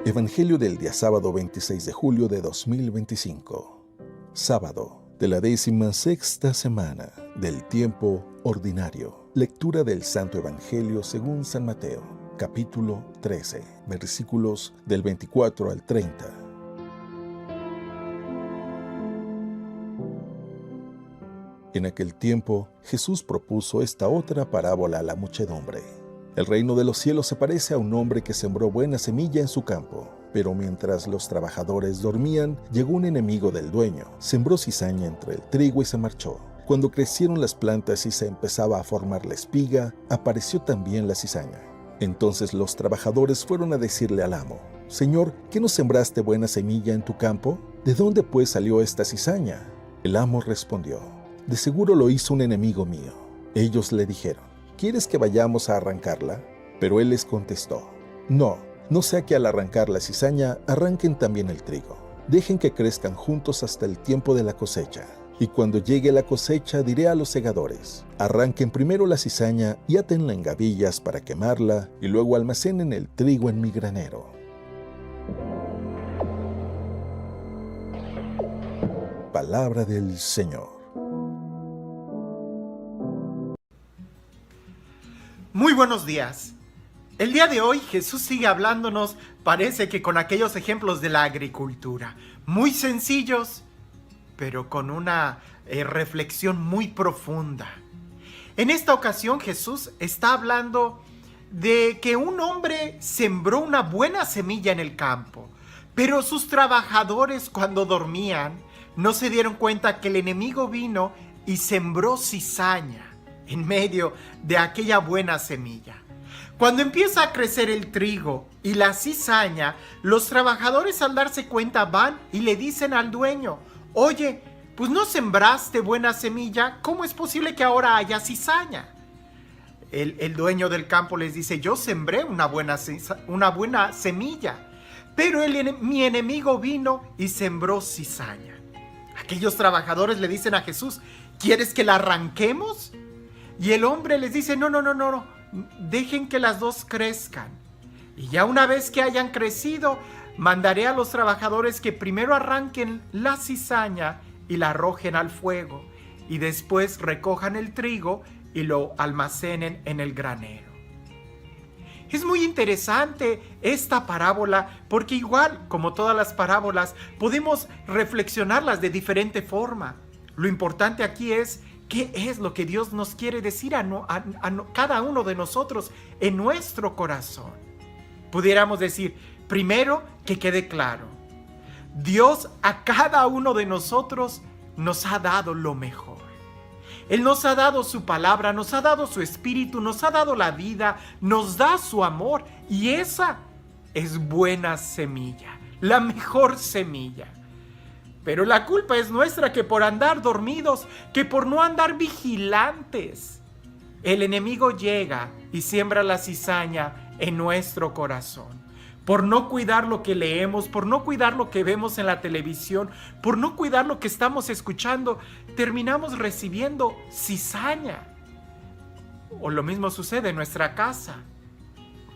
Evangelio del día sábado 26 de julio de 2025. Sábado de la 16ª semana del tiempo ordinario. Lectura del Santo Evangelio según San Mateo, capítulo 13, versículos del 24 al 30. En aquel tiempo, Jesús propuso esta otra parábola a la muchedumbre. El reino de los cielos se parece a un hombre que sembró buena semilla en su campo. Pero mientras los trabajadores dormían, llegó un enemigo del dueño, sembró cizaña entre el trigo y se marchó. Cuando crecieron las plantas y se empezaba a formar la espiga, apareció también la cizaña. Entonces los trabajadores fueron a decirle al amo: «Señor, ¿qué no sembraste buena semilla en tu campo? ¿De dónde pues salió esta cizaña?» El amo respondió: «De seguro lo hizo un enemigo mío». Ellos le dijeron: «¿Quieres que vayamos a arrancarla?» Pero él les contestó: No sea que al arrancar la cizaña arranquen también el trigo. Dejen que crezcan juntos hasta el tiempo de la cosecha. Y cuando llegue la cosecha diré a los segadores: arranquen primero la cizaña y átenla en gavillas para quemarla, y luego almacenen el trigo en mi granero». Palabra del Señor. Muy buenos días. El día de hoy Jesús sigue hablándonos, parece que con aquellos ejemplos de la agricultura, muy sencillos, pero con una reflexión muy profunda. En esta ocasión Jesús está hablando de que un hombre sembró una buena semilla en el campo, pero sus trabajadores, cuando dormían, no se dieron cuenta que el enemigo vino y sembró cizaña en medio de aquella buena semilla. Cuando empieza a crecer el trigo y la cizaña, los trabajadores, al darse cuenta, van y le dicen al dueño: «Oye, pues no sembraste buena semilla, ¿cómo es posible que ahora haya cizaña?» El dueño del campo les dice: «Yo sembré una buena semilla, pero mi enemigo vino y sembró cizaña». Aquellos trabajadores le dicen a Jesús: «¿Quieres que la arranquemos?» Y el hombre les dice: no, dejen que las dos crezcan. Y ya una vez que hayan crecido, mandaré a los trabajadores que primero arranquen la cizaña y la arrojen al fuego, y después recojan el trigo y lo almacenen en el granero. Es muy interesante esta parábola porque, igual como todas las parábolas, podemos reflexionarlas de diferente forma. Lo importante aquí es: ¿qué es lo que Dios nos quiere decir a cada uno de nosotros en nuestro corazón? Pudiéramos decir, primero, que quede claro: Dios a cada uno de nosotros nos ha dado lo mejor. Él nos ha dado su palabra, nos ha dado su espíritu, nos ha dado la vida, nos da su amor, y esa es buena semilla, la mejor semilla. Pero la culpa es nuestra, que por andar dormidos, que por no andar vigilantes, el enemigo llega y siembra la cizaña en nuestro corazón. Por no cuidar lo que leemos, por no cuidar lo que vemos en la televisión, por no cuidar lo que estamos escuchando, terminamos recibiendo cizaña. O lo mismo sucede en nuestra casa.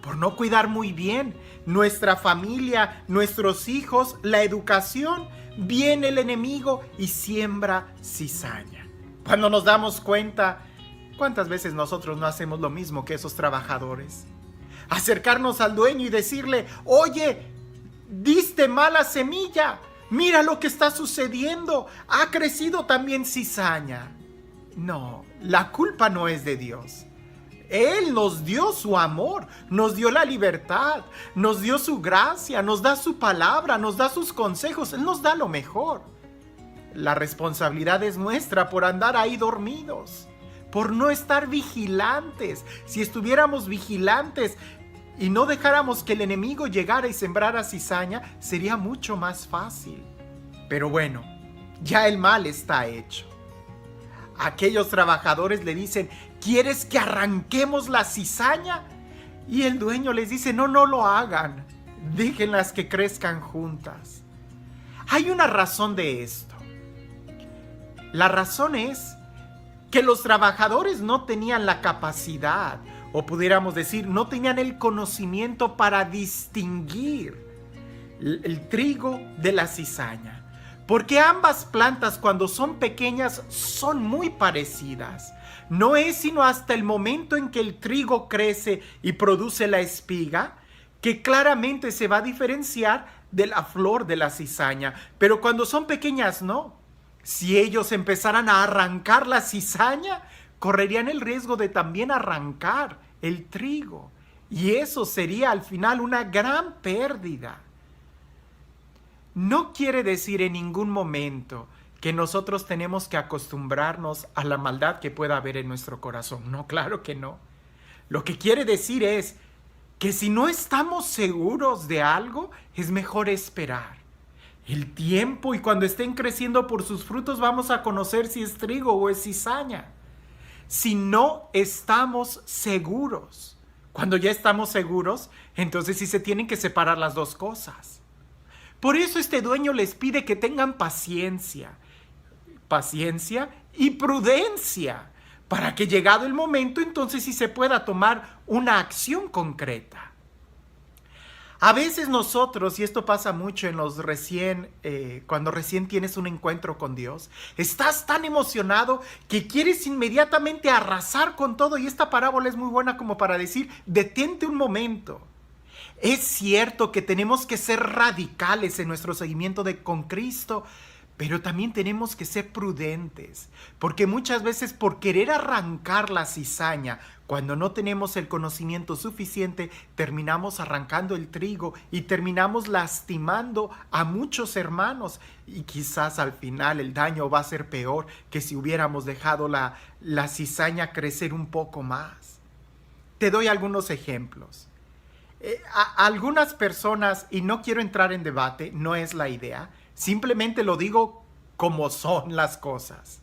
Por no cuidar muy bien nuestra familia, nuestros hijos, la educación, viene el enemigo y siembra cizaña. Cuando nos damos cuenta, ¿cuántas veces nosotros no hacemos lo mismo que esos trabajadores? Acercarnos al dueño y decirle: «Oye, diste mala semilla, mira lo que está sucediendo, ha crecido también cizaña». No, la culpa no es de Dios. Él nos dio su amor, nos dio la libertad, nos dio su gracia, nos da su palabra, nos da sus consejos. Él nos da lo mejor. La responsabilidad es nuestra por andar ahí dormidos, por no estar vigilantes. Si estuviéramos vigilantes y no dejáramos que el enemigo llegara y sembrara cizaña, sería mucho más fácil. Pero bueno, ya el mal está hecho. Aquellos trabajadores le dicen: ¿quieres que arranquemos la cizaña? Y el dueño les dice: no lo hagan, déjenlas que crezcan juntas. Hay una razón de esto. La razón es que los trabajadores no tenían la capacidad, o pudiéramos decir, no tenían el conocimiento para distinguir el trigo de la cizaña. Porque ambas plantas cuando son pequeñas son muy parecidas. No es sino hasta el momento en que el trigo crece y produce la espiga que claramente se va a diferenciar de la flor de la cizaña. Pero cuando son pequeñas no. Si ellos empezaran a arrancar la cizaña, correrían el riesgo de también arrancar el trigo. Y eso sería al final una gran pérdida. No quiere decir en ningún momento que nosotros tenemos que acostumbrarnos a la maldad que pueda haber en nuestro corazón. No, claro que no. Lo que quiere decir es que si no estamos seguros de algo, es mejor esperar el tiempo y cuando estén creciendo por sus frutos vamos a conocer si es trigo o es cizaña. Si no estamos seguros, cuando ya estamos seguros, entonces sí se tienen que separar las dos cosas. Por eso este dueño les pide que tengan paciencia y prudencia, para que llegado el momento entonces sí se pueda tomar una acción concreta. A veces nosotros, y esto pasa mucho en los cuando recién tienes un encuentro con Dios, estás tan emocionado que quieres inmediatamente arrasar con todo, y esta parábola es muy buena como para decir, detente un momento. Es cierto que tenemos que ser radicales en nuestro seguimiento con Cristo, pero también tenemos que ser prudentes, porque muchas veces por querer arrancar la cizaña, cuando no tenemos el conocimiento suficiente, terminamos arrancando el trigo y terminamos lastimando a muchos hermanos. Y quizás al final el daño va a ser peor que si hubiéramos dejado la cizaña crecer un poco más. Te doy algunos ejemplos. Algunas personas, y no quiero entrar en debate, no es la idea, simplemente lo digo como son las cosas.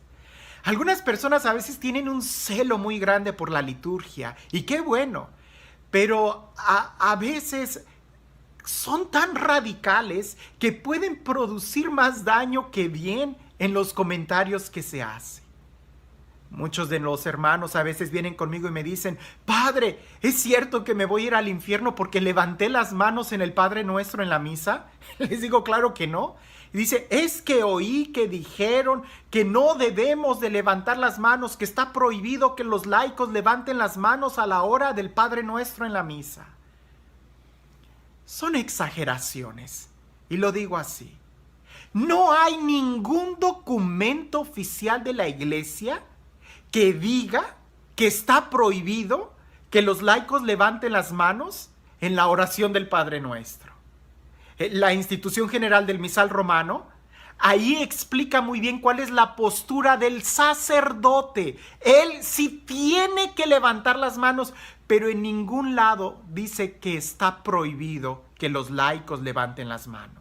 Algunas personas a veces tienen un celo muy grande por la liturgia, y qué bueno, pero a veces son tan radicales que pueden producir más daño que bien en los comentarios que se hacen. Muchos de los hermanos a veces vienen conmigo y me dicen, Padre, ¿es cierto que me voy a ir al infierno porque levanté las manos en el Padre Nuestro en la misa? Les digo, claro que no. Y dice, es que oí que dijeron que no debemos de levantar las manos, que está prohibido que los laicos levanten las manos a la hora del Padre Nuestro en la misa. Son exageraciones, y lo digo así. No hay ningún documento oficial de la Iglesia que diga que está prohibido que los laicos levanten las manos en la oración del Padre Nuestro. La Institución General del Misal Romano, ahí explica muy bien cuál es la postura del sacerdote. Él sí tiene que levantar las manos, pero en ningún lado dice que está prohibido que los laicos levanten las manos.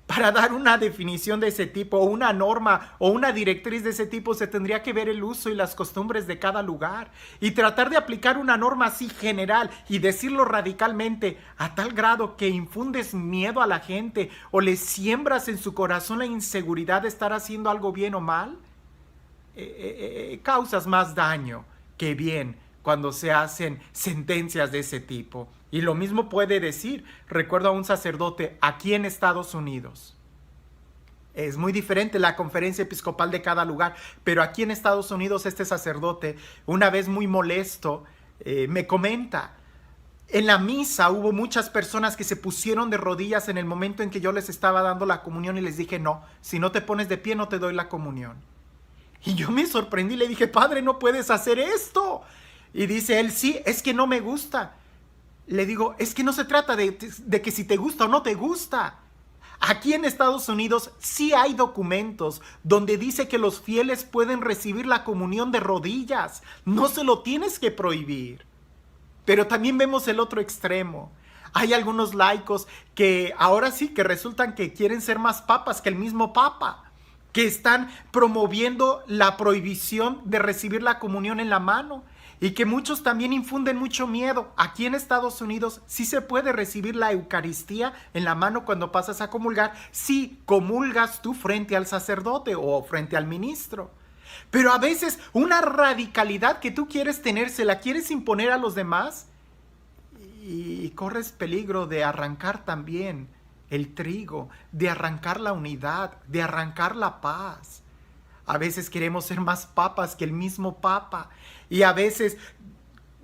Para dar una definición de ese tipo, o una norma, o una directriz de ese tipo, se tendría que ver el uso y las costumbres de cada lugar, y tratar de aplicar una norma así general, y decirlo radicalmente, a tal grado que infundes miedo a la gente, o le siembras en su corazón la inseguridad de estar haciendo algo bien o mal, causas más daño que bien cuando se hacen sentencias de ese tipo. Y lo mismo puede decir, recuerdo a un sacerdote aquí en Estados Unidos. Es muy diferente la conferencia episcopal de cada lugar, pero aquí en Estados Unidos este sacerdote, una vez muy molesto, me comenta, en la misa hubo muchas personas que se pusieron de rodillas en el momento en que yo les estaba dando la comunión y les dije, no, si no te pones de pie no te doy la comunión. Y yo me sorprendí, le dije, Padre, no puedes hacer esto. Y dice él, sí, es que no me gusta. Le digo, es que no se trata de que si te gusta o no te gusta. Aquí en Estados Unidos sí hay documentos donde dice que los fieles pueden recibir la comunión de rodillas. No se lo tienes que prohibir. Pero también vemos el otro extremo. Hay algunos laicos que ahora sí que resultan que quieren ser más papas que el mismo papa, que están promoviendo la prohibición de recibir la comunión en la mano. Y que muchos también infunden mucho miedo. Aquí en Estados Unidos sí se puede recibir la Eucaristía en la mano cuando pasas a comulgar, si comulgas tú frente al sacerdote o frente al ministro. Pero a veces una radicalidad que tú quieres tener, se la quieres imponer a los demás y corres peligro de arrancar también el trigo, de arrancar la unidad, de arrancar la paz. A veces queremos ser más papas que el mismo Papa, y a veces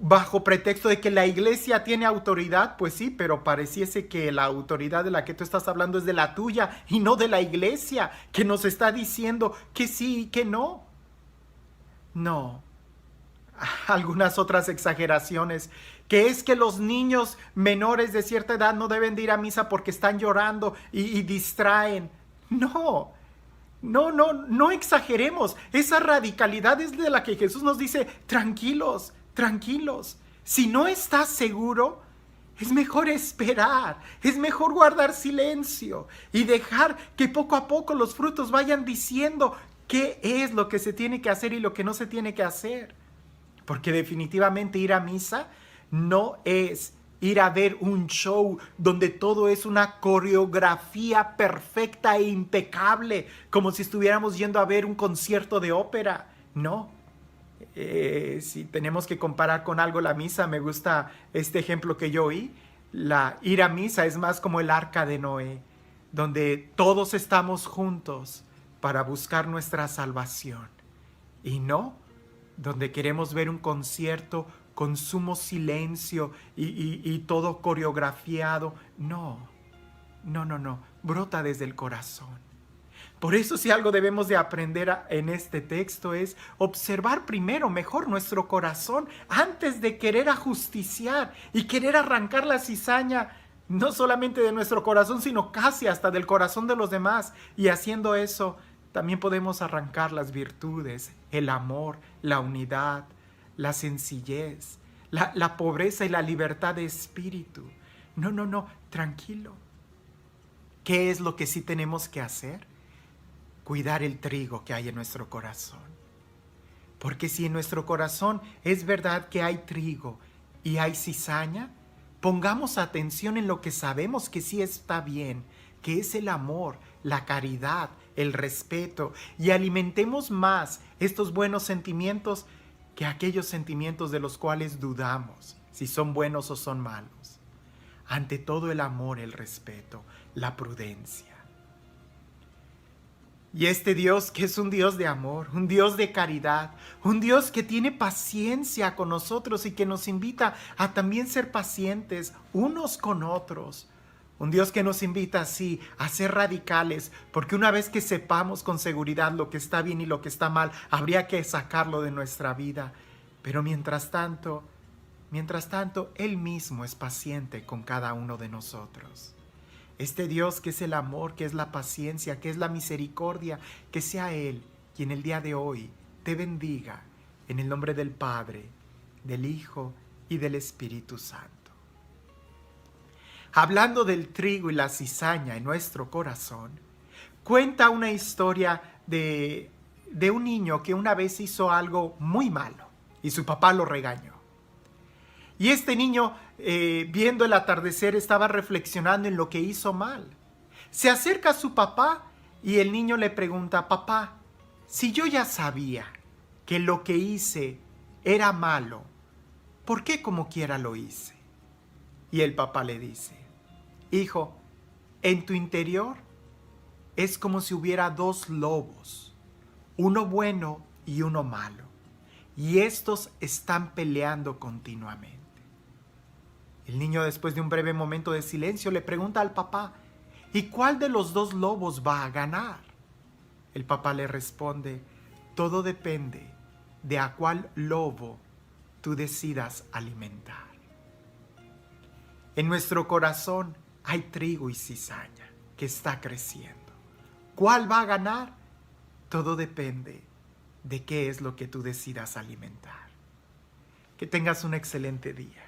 bajo pretexto de que la iglesia tiene autoridad, pues sí, pero pareciese que la autoridad de la que tú estás hablando es de la tuya y no de la iglesia, que nos está diciendo que sí y que no. No. Algunas otras exageraciones, que es que los niños menores de cierta edad no deben de ir a misa porque están llorando y distraen. No. No exageremos. Esa radicalidad es de la que Jesús nos dice, tranquilos. Si no estás seguro, es mejor esperar, es mejor guardar silencio y dejar que poco a poco los frutos vayan diciendo qué es lo que se tiene que hacer y lo que no se tiene que hacer. Porque definitivamente ir a misa no es ir a ver un show donde todo es una coreografía perfecta e impecable, como si estuviéramos yendo a ver un concierto de ópera. No. Si tenemos que comparar con algo la misa, me gusta este ejemplo que yo oí. Ir a misa es más como el arca de Noé, donde todos estamos juntos para buscar nuestra salvación. Y no donde queremos ver un concierto con sumo silencio y todo coreografiado. No. Brota desde el corazón. Por eso, si algo debemos de aprender en este texto es observar primero mejor nuestro corazón antes de querer ajusticiar y querer arrancar la cizaña no solamente de nuestro corazón, sino casi hasta del corazón de los demás. Y haciendo eso, también podemos arrancar las virtudes, el amor, la unidad, la sencillez, la pobreza y la libertad de espíritu. No, tranquilo. ¿Qué es lo que sí tenemos que hacer? Cuidar el trigo que hay en nuestro corazón. Porque si en nuestro corazón es verdad que hay trigo y hay cizaña, pongamos atención en lo que sabemos que sí está bien, que es el amor, la caridad, el respeto, y alimentemos más estos buenos sentimientos que aquellos sentimientos de los cuales dudamos si son buenos o son malos. Ante todo, el amor, el respeto, la prudencia. Y este Dios que es un Dios de amor, un Dios de caridad, un Dios que tiene paciencia con nosotros y que nos invita a también ser pacientes unos con otros. Un Dios que nos invita así a ser radicales, porque una vez que sepamos con seguridad lo que está bien y lo que está mal, habría que sacarlo de nuestra vida. Pero mientras tanto, Él mismo es paciente con cada uno de nosotros. Este Dios que es el amor, que es la paciencia, que es la misericordia, que sea Él quien el día de hoy te bendiga en el nombre del Padre, del Hijo y del Espíritu Santo. Hablando del trigo y la cizaña en nuestro corazón, cuenta una historia de un niño que una vez hizo algo muy malo y su papá lo regañó. Y este niño, viendo el atardecer, estaba reflexionando en lo que hizo mal. Se acerca a su papá y el niño le pregunta: papá, si yo ya sabía que lo que hice era malo, ¿por qué como quiera lo hice? Y el papá le dice: hijo, en tu interior es como si hubiera dos lobos, uno bueno y uno malo, y estos están peleando continuamente. El niño, después de un breve momento de silencio, le pregunta al papá: ¿y cuál de los dos lobos va a ganar? El papá le responde: todo depende de a cuál lobo tú decidas alimentar. En nuestro corazón hay trigo y cizaña que está creciendo. ¿Cuál va a ganar? Todo depende de qué es lo que tú decidas alimentar. Que tengas un excelente día.